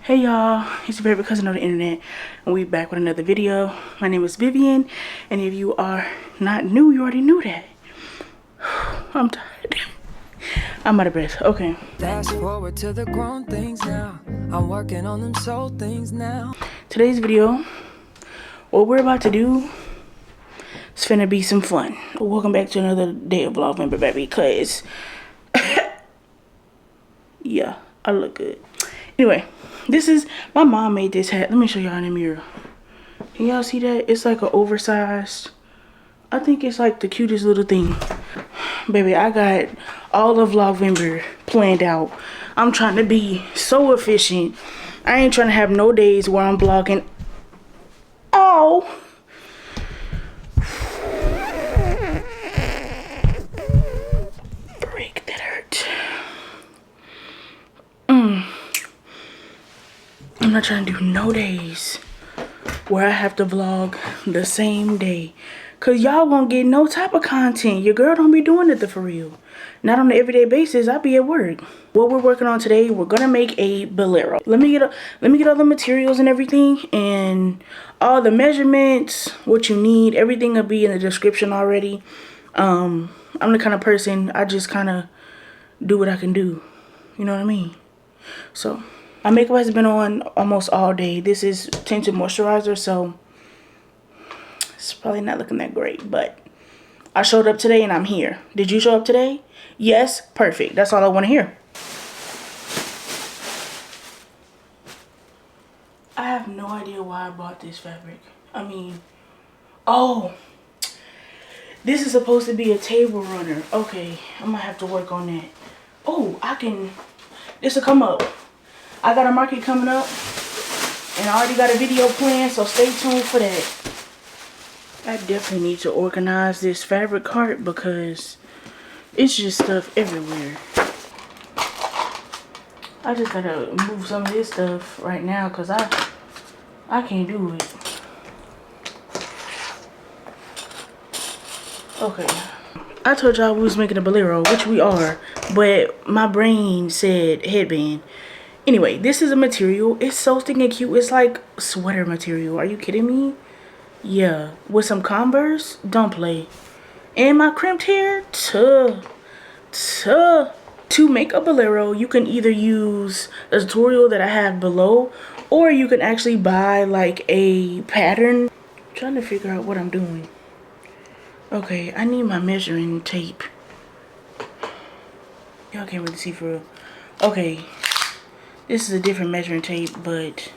Hey y'all, it's your favorite cousin on the internet, and we back with another video. My name is Vivian, and if you are not new, you already knew that. I'm tired. I'm out of breath. Okay. Fast forward to the grown things now. I'm working on them soul things now. Today's video, what we're about to do, it's finna be some fun. Welcome back to another day of Vlogvember, baby, cause yeah, I look good. Anyway. This is, my mom made this hat. Let me show y'all in the mirror. Can y'all see that? It's like an oversized. I think it's like the cutest little thing. Baby, I got all of Vlogvember planned out. I'm trying to be so efficient. I ain't trying to have no days where I'm vlogging. Oh. Frick, that hurt. I'm not trying to do no days where I have to vlog the same day. Cause y'all won't get no type of content. Your girl don't be doing it for real. Not on an everyday basis. I be at work. What we're working on today, we're gonna make a bolero. Let me get all the materials and everything, and all the measurements, what you need, everything will be in the description already. I'm the kind of person, I just kind of do what I can do. You know what I mean? So my makeup has been on almost all day. This is tinted moisturizer, so it's probably not looking that great, but I showed up today and I'm here. Did you show up today? Yes? Perfect. That's all I want to hear. I have no idea why I bought this fabric. I mean, oh, this is supposed to be a table runner. Okay, I'm gonna have to work on that. Oh, this will come up. I got a market coming up, and I already got a video planned, so stay tuned for that. I definitely need to organize this fabric cart because it's just stuff everywhere. I just gotta move some of this stuff right now because I can't do it. Okay. I told y'all we was making a bolero, which we are, but my brain said headband. Anyway, this is a material. It's so stinking cute. It's like sweater material. Are you kidding me? Yeah. With some Converse. Don't play. And my crimped hair. To make a bolero, you can either use a tutorial that I have below, or you can actually buy like a pattern. I'm trying to figure out what I'm doing. Okay, I need my measuring tape. Y'all can't really see for real. Okay. This is a different measuring tape, but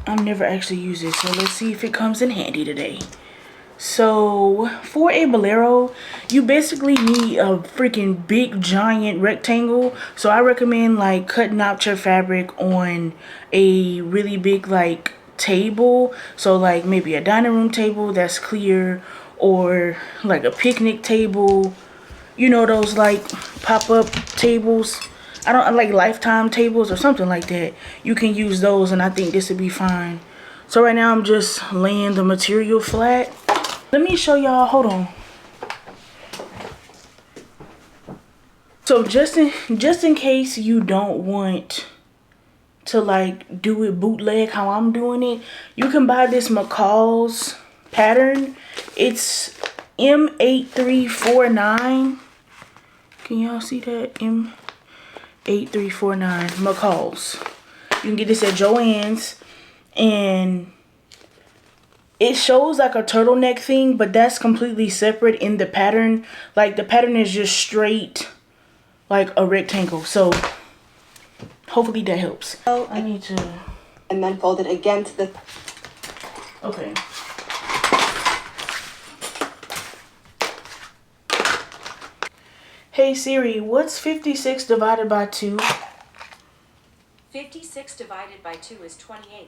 I've never actually used it. So let's see if it comes in handy today. So for a bolero, you basically need a freaking big giant rectangle. So I recommend like cutting out your fabric on a really big like table. So like maybe a dining room table that's clear, or like a picnic table. You know, those like pop-up tables. I don't like lifetime tables or something like that. You can use those, and I think this would be fine. So right now I'm just laying the material flat. Let me show y'all. Hold on. So just in case you don't want to like do it bootleg how I'm doing it, you can buy this McCalls pattern. It's M8349. Can y'all see that? M8349 McCalls. You can get this at Joann's, and it shows like a turtleneck thing, but that's completely separate in the pattern. Like the pattern is just straight like a rectangle. So hopefully that helps. Oh, I need to, and then fold it against the, okay. Hey Siri, what's 56 divided by 2? 56 divided by 2 is 28.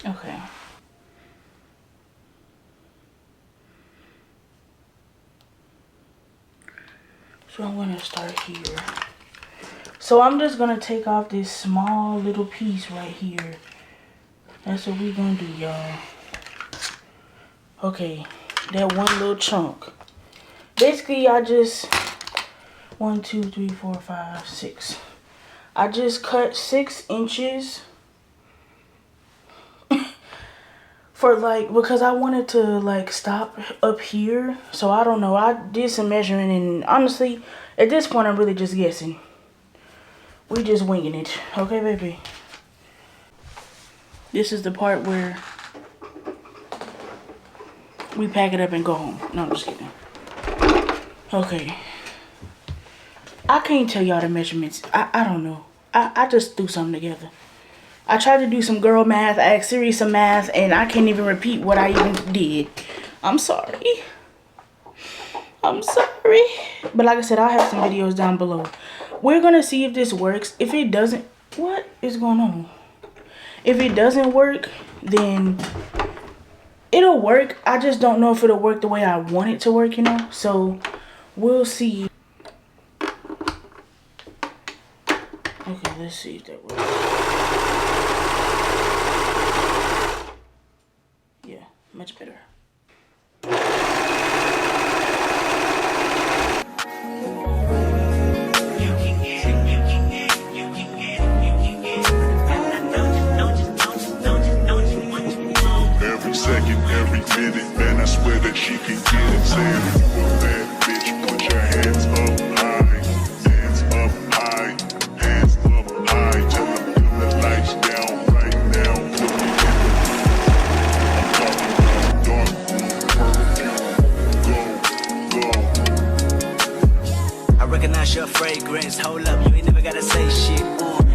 Okay. So I'm gonna start here. So I'm just gonna take off this small little piece right here. That's what we're gonna do, y'all. Okay, that one little chunk. Basically, I just 1, 2, 3, 4, 5, 6. I just cut 6 inches for like, because I wanted to like stop up here. So I don't know. I did some measuring, and honestly, at this point, I'm really just guessing. We just winging it. Okay, baby. This is the part where we pack it up and go home. No, I'm just kidding. Okay. I can't tell y'all the measurements. I don't know. I just threw something together. I tried to do some girl math. I asked Siri some math, and I can't even repeat what I even did. I'm sorry. I'm sorry. But like I said, I'll have some videos down below. We're going to see if this works. If it doesn't, what is going on? If it doesn't work, then it'll work. I just don't know if it'll work the way I want it to work, you know? So, we'll see. Okay, let's see if that works. Yeah, much better. Every second, every minute, man, I swear that she can get it. Saying, bad bitch, put your hands up high, hands up high, hands up high. Tell them dim the lights down right now. Put me in the dark perfume. Go. I recognize your fragrance. Hold up, you ain't never gotta say shit.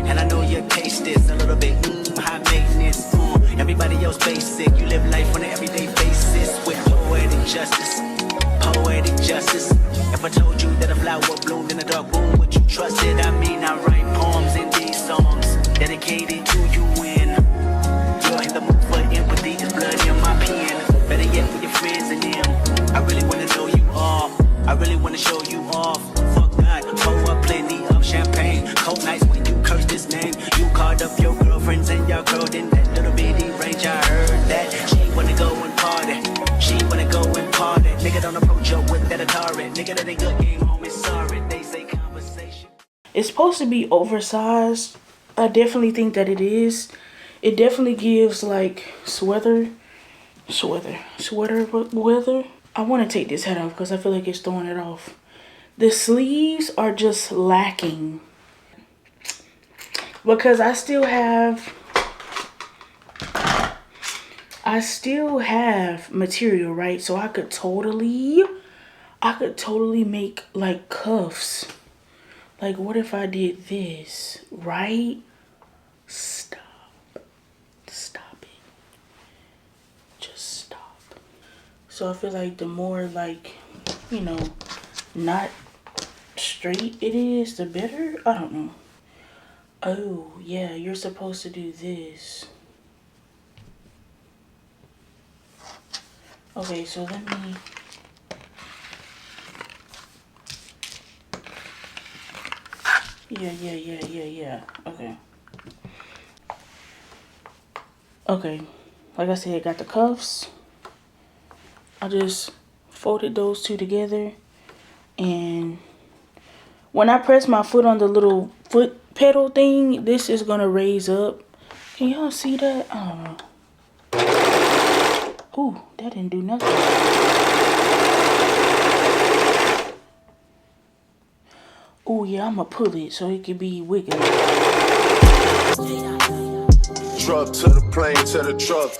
And I know your taste is a little bit high maintenance. Everybody else basic. You live life on an everyday basis with poetic justice. Poetic justice. If I told you that a flower bloomed in a dark room, would you trust it? I mean, I write poems in these songs dedicated to you when you're in the mood for empathy. There's blood in my pen. Better yet, with your friends and them. I really wanna know you all. I really wanna show you off. Fuck God, pour up plenty of champagne. Cold nights when you curse this name. You called up your girlfriends and y'all curled in that little bitty range. I heard that she wanna go and party. She wanna go and party. Nigga, don't approach her with that Atari. Nigga, that ain't good game, homie. Sorry, they say conversation. It's supposed to be oversized. I definitely think that it is. It definitely gives like sweater weather. I want to take this hat off because I feel like it's throwing it off. The sleeves are just lacking. Because I still have material, right? So I could totally make like cuffs. Like, what if I did this, right? Stop it. Just stop. So I feel like the more like, you know, not straight it is, the better. I don't know. Oh, yeah, you're supposed to do this. Okay, so let me... Yeah. Okay, like I said, I got the cuffs. I just folded those two together. And when I press my foot on the little foot pedal thing, this is gonna raise up. Can y'all see that? I don't know. Ooh, that didn't do nothing. Ooh, yeah, I'm gonna pull it so it can be wiggly. Truck to the plane, to the truck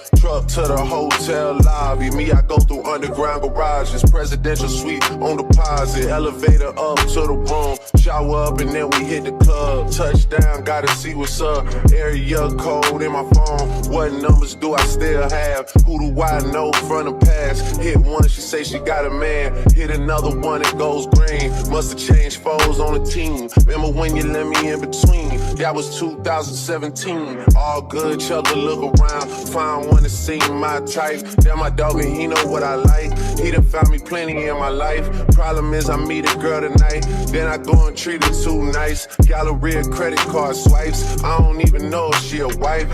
to the hotel lobby. Me, I go through underground garages, presidential suite on deposit, elevator up to the room, shower up and then we hit the club. Touchdown, gotta see what's up. Area code in my phone. What numbers do I still have? Who do I know from the past? Hit one, she say she got a man. Hit another one, it goes green. Must have changed foes on the team. Remember when you let me in between? That was 2017. All good, chugga, look around. Find one to see my type. Damn, my dog and he know what I like. He done found me plenty in my life. Problem is I meet a girl tonight, then I go and treat her too nice. Galleria credit card swipes. I don't even know if she a wife,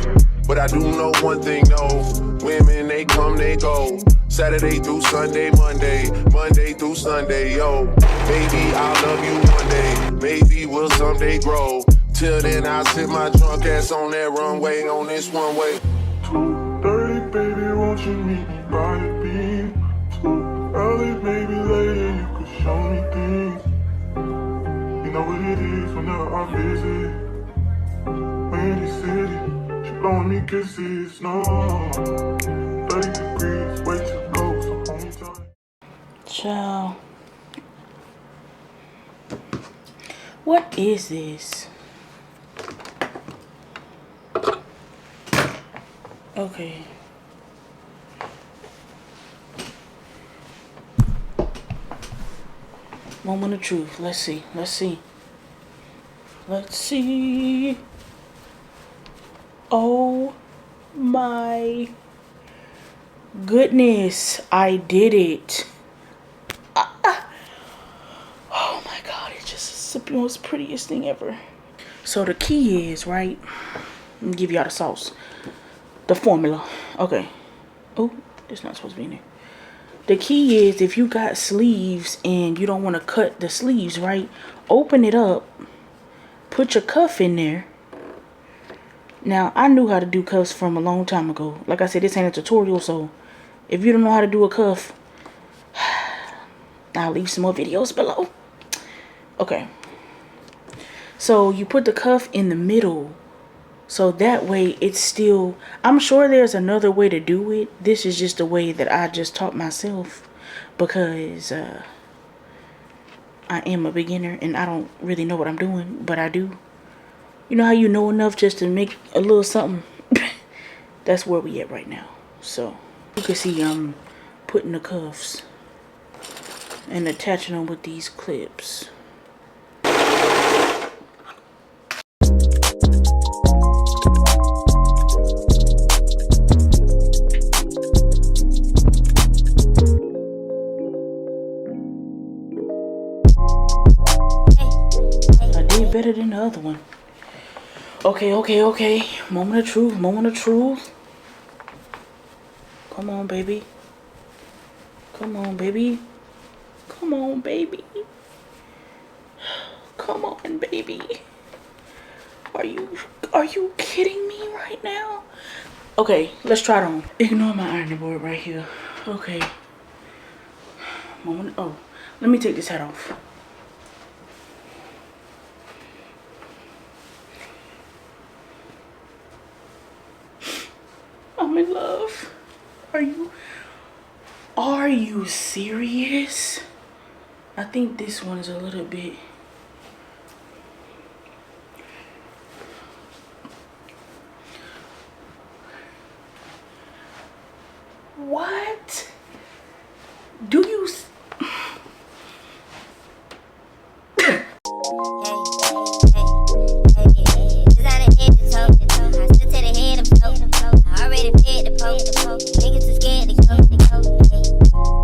but I do know one thing, though. Women, they come, they go. Saturday through Sunday, Monday through Sunday, yo. Baby, I'll love you one day. Maybe we'll someday grow. Till then, I'll sit my drunk ass on that runway, on this one way. 2:30, baby, won't you meet me by the beam? Too early, maybe later, you could show me things. You know what it is whenever I visit. Windy City, she blowing me kisses, no. 30 degrees, way too low, so hold me tight. Ciao. What is this? Okay. Moment of truth. Let's see. Let's see. Let's see. Oh my goodness. I did it. Oh my God. It's just the most prettiest thing ever. So the key is, right? Let me give y'all the sauce. The formula. Okay. Oh, it's not supposed to be in there. The key is, if you got sleeves and you don't want to cut the sleeves, right? Open it up. Put your cuff in there. Now, I knew how to do cuffs from a long time ago. Like I said, this ain't a tutorial, so if you don't know how to do a cuff, I'll leave some more videos below. Okay. So you put the cuff in the middle. So that way it's still, I'm sure there's another way to do it. This is just the way that I just taught myself, because I am a beginner and I don't really know what I'm doing, but I do. You know how you know enough just to make a little something? That's where we at right now. So you can see I'm putting the cuffs and attaching them with these clips. Better than the other one. Okay. Moment of truth. Come on, baby. Come on, baby. Come on, baby. Are you kidding me right now? Okay, let's try it on. Ignore my ironing board right here. Okay. Oh, let me take this hat off. I'm in love. Are you serious? I think this one is a little bit. What? Do you? Niggas too scared to go.